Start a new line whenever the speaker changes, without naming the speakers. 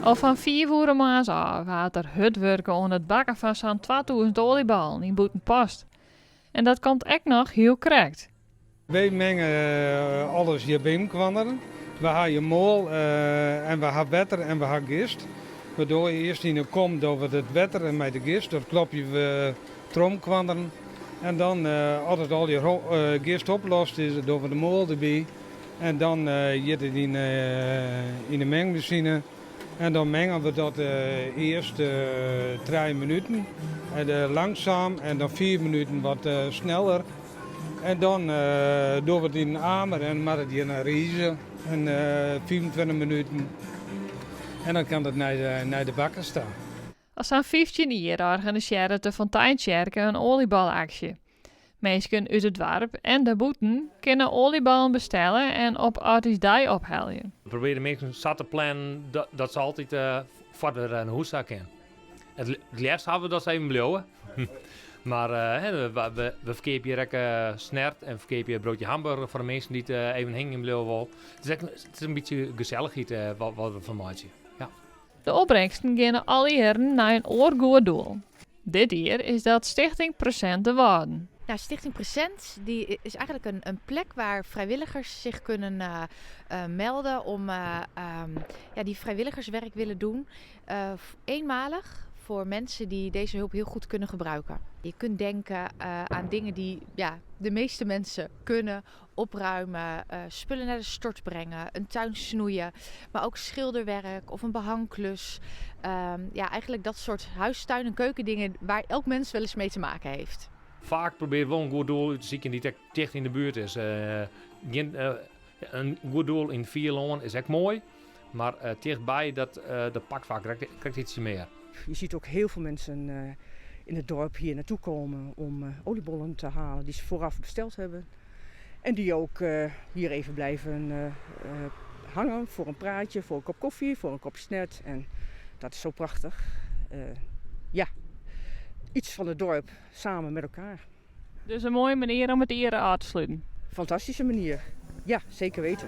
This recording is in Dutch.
Al van 4 uur maand af gaat er hut werken om het bakken van zo'n 2000 olieballen in Boetenpost. En dat komt echt nog heel correct.
Wij mengen alles hier binnenkwanderen. We hebben je mool en we hebben water en we hebben gist. Waardoor je eerst in komt over het water en met de gist. Dat klop je tromkwanderen. En dan, als het al je gist oplost is, doen we de mool erbij. En dan zit het in de mengmachine. En dan mengen we dat eerst 3 minuten. En, langzaam en dan 4 minuten wat sneller. En dan doen we het in een amer en maken het naar riezen. En 24 minuten. En dan kan het naar de bakker staan.
Al zo'n 15 jaar organiseert de Fonteinkerke een oliebalactie. Mensen uit het dorp en de boeten kunnen olieballen bestellen en op Artisdij ophalen.
We proberen mensen zo te plannen dat ze altijd voor de huis kunnen. Het liefst hebben we dat ze even blijven. Maar we verkepen hier snert en verkepen hier broodje hamburger voor de mensen die het even hingen blijven willen. Het is een beetje gezelligheid wat we van maken. Ja.
De opbrengsten gaan alle jaren naar een oorgoed doel. Dit jaar is dat Stichting Present de Waarden.
Nou, Stichting Present die is eigenlijk een plek waar vrijwilligers zich kunnen melden om die vrijwilligerswerk willen doen. Eenmalig voor mensen die deze hulp heel goed kunnen gebruiken. Je kunt denken aan dingen die de meeste mensen kunnen. Opruimen, spullen naar de stort brengen, een tuin snoeien. Maar ook schilderwerk of een behangklus. Eigenlijk dat soort huistuin- en keukendingen waar elk mens wel eens mee te maken heeft.
Vaak proberen we wel een goed doel te zoeken die dicht in de buurt is. Een goed doel in 4 landen is echt mooi. Maar dichtbij dat pakt vaak krijgt iets meer.
Je ziet ook heel veel mensen in het dorp hier naartoe komen om oliebollen te halen die ze vooraf besteld hebben. En die ook hier even blijven hangen voor een praatje, voor een kop koffie, voor een kop snert. En dat is zo prachtig. Iets van het dorp samen met elkaar.
Dus een mooie manier om het eren aan te sluiten.
Fantastische manier. Ja, zeker weten.